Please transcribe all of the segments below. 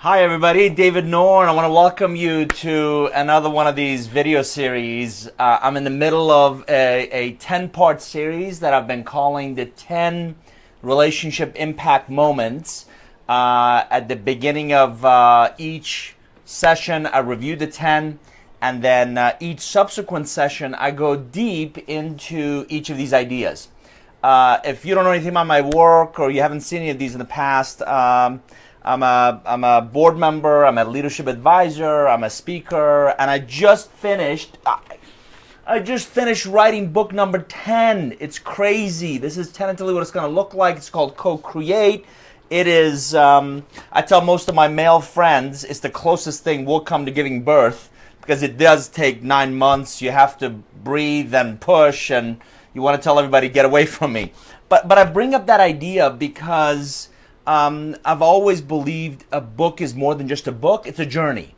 Hi everybody, David Nour, and I want to welcome you to another one of these video series. I'm in the middle of a 10-part series that I've been calling the 10 Relationship Impact Moments. At the beginning of each session, I review the 10, and then each subsequent session, I go deep into each of these ideas. If you don't know anything about my work or you haven't seen any of these in the past, I'm a board member, I'm a leadership advisor, I'm a speaker, and I just finished writing book number 10. It's crazy. This is tentatively what it's going to look like. It's called Co-Create. It is, I tell most of my male friends, it's the closest thing we'll come to giving birth, because it does take 9 months. You have to breathe and push, and you want to tell everybody, get away from me. But I bring up that idea because I've always believed a book is more than just a book, it's a journey.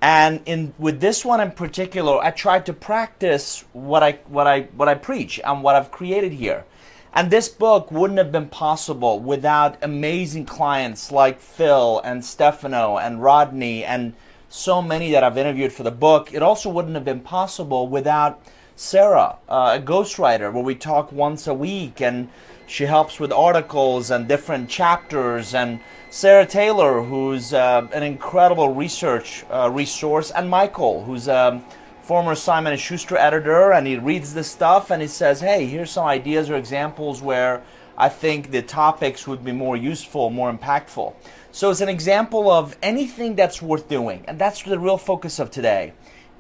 And with this one in particular, I tried to practice what I preach and what I've created here. And this book wouldn't have been possible without amazing clients like Phil and Stefano and Rodney and so many that I've interviewed for the book. It also wouldn't have been possible without Sarah, a ghostwriter, where we talk once a week, and she helps with articles and different chapters, and Sarah Taylor, who's an incredible research resource, and Michael, who's a former Simon & Schuster editor, and he reads this stuff and he says, hey, here's some ideas or examples where I think the topics would be more useful, more impactful. So it's an example of anything that's worth doing, and that's the real focus of today.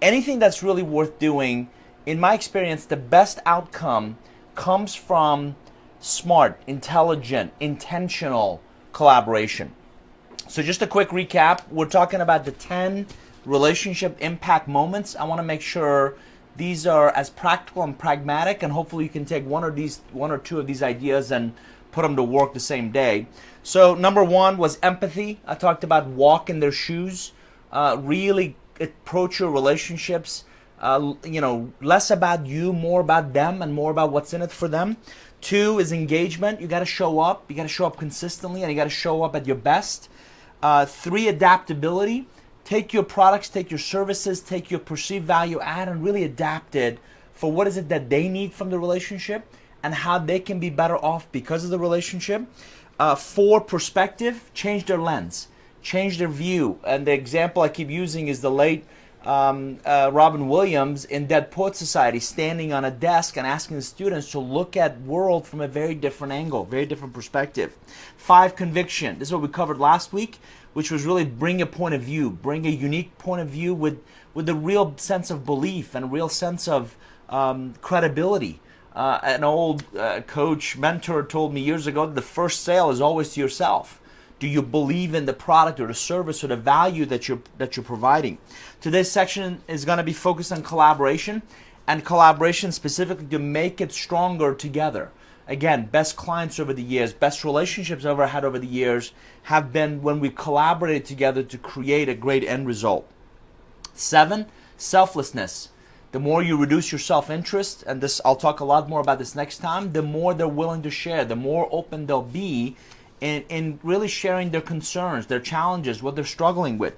Anything that's really worth doing, in my experience, the best outcome comes from smart, intelligent, intentional collaboration. So just a quick recap, we're talking about the 10 relationship impact moments. I want to make sure these are as practical and pragmatic, and hopefully you can take one or two of these ideas and put them to work the same day. So number one was empathy. I talked about walk in their shoes, really approach your relationships, less about you, more about them, and more about what's in it for them. 2 is engagement. You got to show up. You got to show up consistently, and you got to show up at your best. 3, adaptability. Take your products, take your services, take your perceived value add, and really adapt it for what is it that they need from the relationship and how they can be better off because of the relationship. 4, perspective. Change their lens, change their view. And the example I keep using is the late Robin Williams in Dead Poets Society, standing on a desk and asking the students to look at world from a very different angle, very different perspective. 5, conviction. This is what we covered last week, which was really bring a point of view, bring a unique point of view with a real sense of belief and a real sense of credibility. An old coach, mentor told me years ago that the first sale is always to yourself. Do you believe in the product or the service or the value that you're providing? Today's section is going to be focused on collaboration, and collaboration specifically to make it stronger together. Again, best clients over the years, best relationships I've ever had over the years have been when we collaborated together to create a great end result. 7, selflessness. The more you reduce your self-interest, and this I'll talk a lot more about this next time, the more they're willing to share, the more open they'll be in really sharing their concerns, their challenges, what they're struggling with.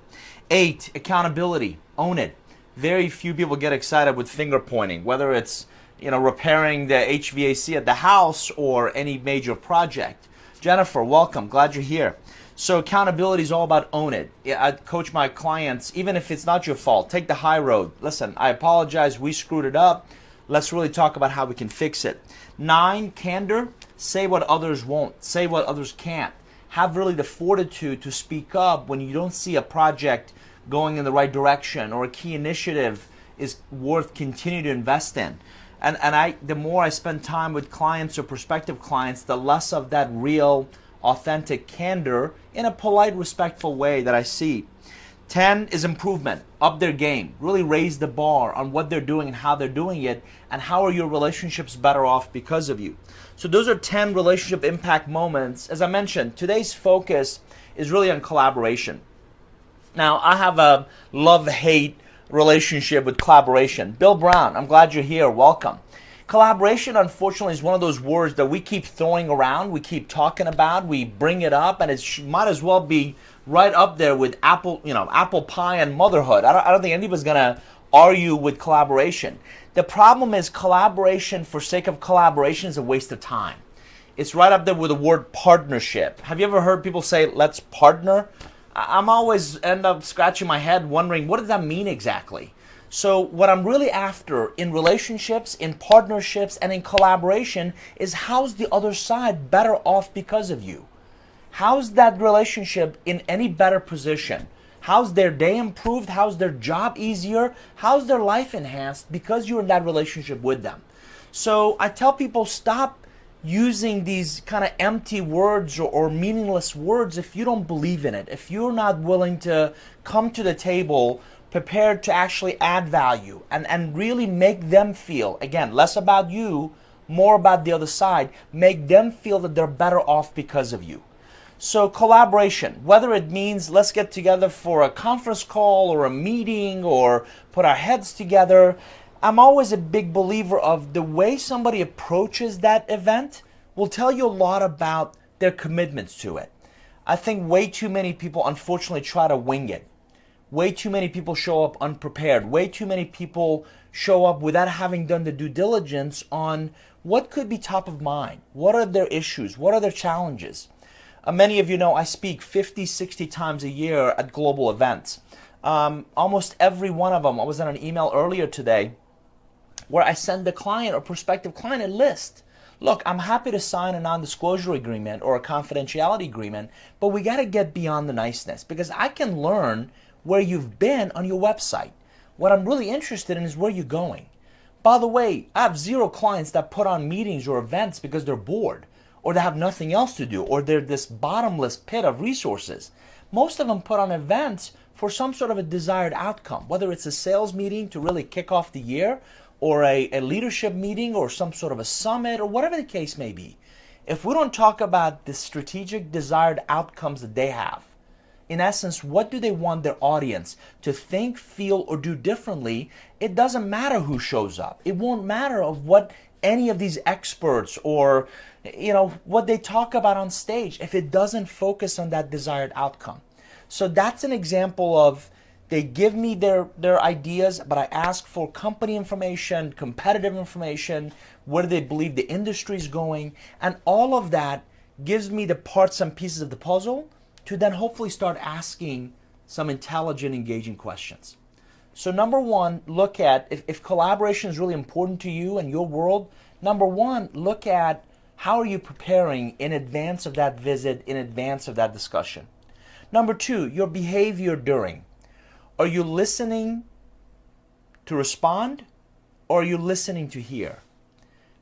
8, accountability. Own it. Very few people get excited with finger pointing, whether it's repairing the HVAC at the house or any major project. Jennifer, welcome. Glad you're here. So accountability is all about own it. I coach my clients, even if it's not your fault, take the high road. Listen, I apologize. We screwed it up. Let's really talk about how we can fix it. 9, candor. Say what others won't. Say what others can't. Have really the fortitude to speak up when you don't see a project going in the right direction or a key initiative is worth continuing to invest in. And the more I spend time with clients or prospective clients, the less of that real, authentic candor in a polite, respectful way that I see. 10 is improvement. Up their game. Really raise the bar on what they're doing and how they're doing it, and how are your relationships better off because of you. So those are 10 relationship impact moments. As I mentioned, today's focus is really on collaboration. Now, I have a love-hate relationship with collaboration. Bill Brown, I'm glad you're here. Welcome. Collaboration, unfortunately, is one of those words that we keep throwing around, we keep talking about, we bring it up, and it might as well be right up there with apple pie and motherhood. I don't think anybody's going to argue with collaboration. The problem is collaboration for sake of collaboration is a waste of time. It's right up there with the word partnership. Have you ever heard people say, let's partner? I'm always end up scratching my head wondering, what does that mean exactly? So what I'm really after in relationships, in partnerships, and in collaboration is how's the other side better off because of you? How's that relationship in any better position? How's their day improved? How's their job easier? How's their life enhanced because you're in that relationship with them? So I tell people, stop using these kind of empty words or meaningless words if you don't believe in it. If you're not willing to come to the table prepared to actually add value and really make them feel, again, less about you, more about the other side, make them feel that they're better off because of you. So collaboration, whether it means let's get together for a conference call or a meeting or put our heads together, I'm always a big believer of the way somebody approaches that event will tell you a lot about their commitments to it. I think way too many people unfortunately try to wing it. Way too many people show up unprepared. Way too many people show up without having done the due diligence on what could be top of mind. What are their issues? What are their challenges? Many of you know I speak 50, 60 times a year at global events. Almost every one of them, I was on an email earlier today where I send the client or prospective client a list. Look, I'm happy to sign a non-disclosure agreement or a confidentiality agreement, but we got to get beyond the niceness because I can learn where you've been on your website. What I'm really interested in is where you're going. By the way, I have zero clients that put on meetings or events because they're bored or they have nothing else to do or they're this bottomless pit of resources. Most of them put on events for some sort of a desired outcome, whether it's a sales meeting to really kick off the year or a leadership meeting or some sort of a summit or whatever the case may be. If we don't talk about the strategic desired outcomes that they have, in essence, what do they want their audience to think, feel, or do differently? It doesn't matter who shows up. It won't matter of what any of these experts or what they talk about on stage if it doesn't focus on that desired outcome. So that's an example of they give me their ideas, but I ask for company information, competitive information, where they believe the industry is going, and all of that gives me the parts and pieces of the puzzle to then hopefully start asking some intelligent, engaging questions. So number one, look at, if collaboration is really important to you and your world, number one, look at how are you preparing in advance of that visit, in advance of that discussion. Number two, your behavior during. Are you listening to respond or are you listening to hear?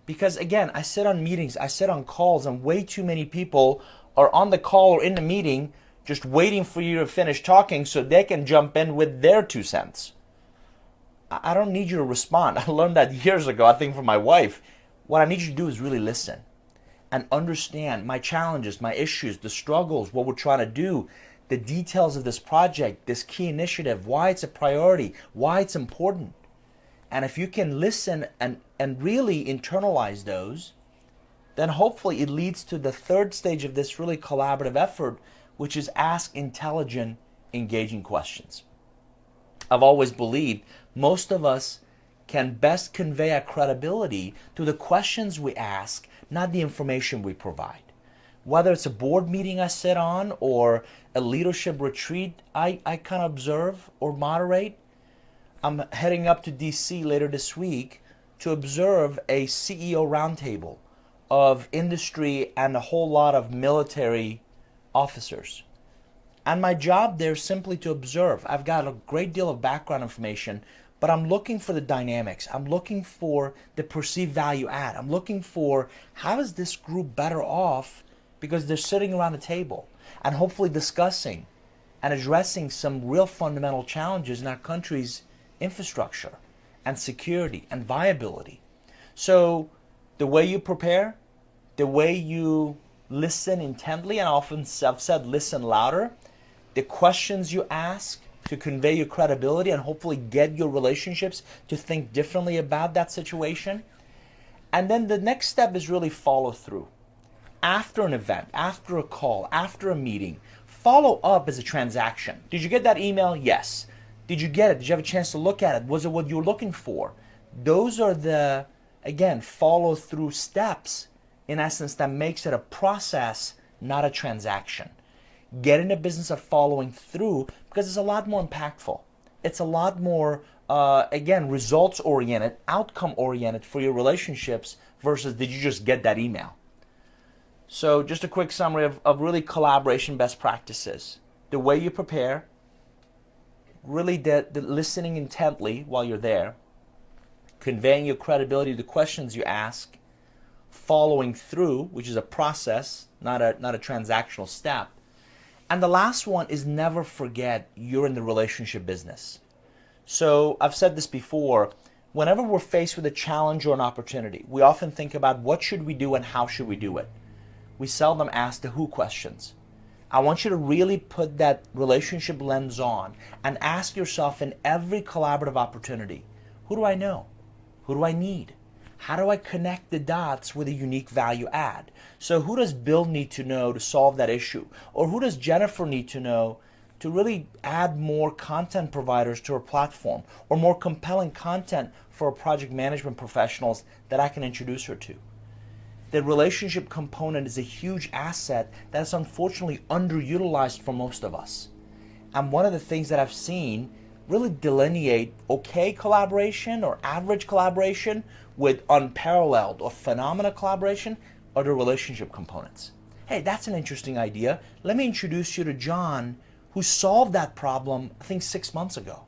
Because again, I sit on meetings, I sit on calls, and way too many people are on the call or in the meeting just waiting for you to finish talking so they can jump in with their 2 cents. I don't need you to respond. I learned that years ago, I think from my wife. What I need you to do is really listen and understand my challenges, my issues, the struggles, what we're trying to do, the details of this project, this key initiative, why it's a priority, why it's important. And if you can listen and really internalize those, then hopefully it leads to the third stage of this really collaborative effort, which is ask intelligent, engaging questions. I've always believed most of us can best convey our credibility through the questions we ask, not the information we provide. Whether it's a board meeting I sit on or a leadership retreat I kind of observe or moderate, I'm heading up to DC later this week to observe a CEO roundtable of industry and a whole lot of military officers. And my job there is simply to observe. I've got a great deal of background information, but I'm looking for the dynamics. I'm looking for the perceived value add. I'm looking for how is this group better off because they're sitting around the table and hopefully discussing and addressing some real fundamental challenges in our country's infrastructure and security and viability. So the way you prepare, the way you listen intently, and often I've said listen louder, the questions you ask to convey your credibility and hopefully get your relationships to think differently about that situation, And then the next step is really follow through. After an event, after a call, after a meeting, follow up as a transaction. Did you get that email? Yes. Did you get it? Did you have a chance to look at it? Was it what you were looking for? Those are the, again, follow through steps, in essence, that makes it a process, not a transaction. Get in the business of following through because it's a lot more impactful. It's a lot more, again, results oriented, outcome oriented for your relationships versus did you just get that email? So just a quick summary of really collaboration best practices. The way you prepare, really the listening intently while you're there, conveying your credibility to the questions you ask, following through, which is a process, not a transactional step. And the last one is never forget you're in the relationship business. So I've said this before, whenever we're faced with a challenge or an opportunity, we often think about what should we do and how should we do it. We seldom ask the who questions. I want you to really put that relationship lens on and ask yourself in every collaborative opportunity, who do I know? Who do I need? How do I connect the dots with a unique value add? So who does Bill need to know to solve that issue? Or who does Jennifer need to know to really add more content providers to her platform or more compelling content for her project management professionals that I can introduce her to? The relationship component is a huge asset that's unfortunately underutilized for most of us. And one of the things that I've seen really delineate okay collaboration or average collaboration with unparalleled or phenomenal collaboration are the relationship components. Hey, that's an interesting idea. Let me introduce you to John, who solved that problem, I think 6 months ago.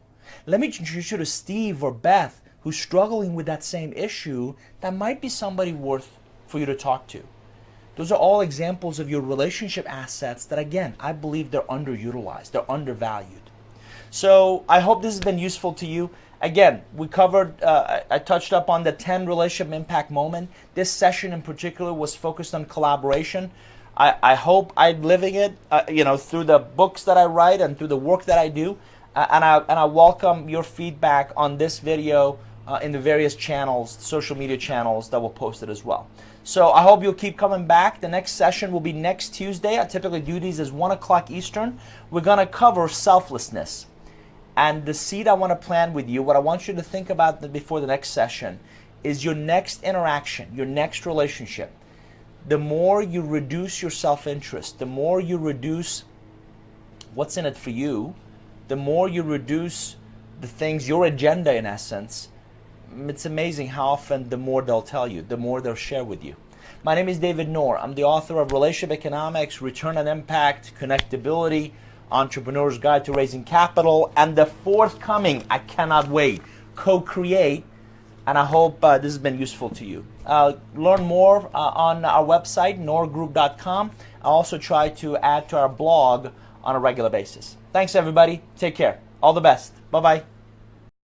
Let me introduce you to Steve or Beth, who's struggling with that same issue. That might be somebody worth for you to talk to. Those are all examples of your relationship assets that, again, I believe they're underutilized, they're undervalued. So I hope this has been useful to you. Again, we covered, I touched up on the 10 relationship impact moment. This session in particular was focused on collaboration. I hope I'm living it, through the books that I write and through the work that I do. And I welcome your feedback on this video in the various channels, social media channels that will post it as well. So I hope you'll keep coming back. The next session will be next Tuesday. I typically do these as 1 o'clock Eastern. We're going to cover selflessness. And the seed I want to plant with you, what I want you to think about before the next session, is your next interaction, your next relationship. The more you reduce your self-interest, the more you reduce what's in it for you, the more you reduce the things, your agenda in essence, it's amazing how often the more they'll tell you, the more they'll share with you. My name is David Nour. I'm the author of Relationship Economics, Return on Impact, Connectability, Entrepreneur's Guide to Raising Capital, and the forthcoming, I cannot wait, Co-Create, and I hope this has been useful to you. Learn more on our website, nourgroup.com. I also try to add to our blog on a regular basis. Thanks, everybody. Take care. All the best. Bye-bye.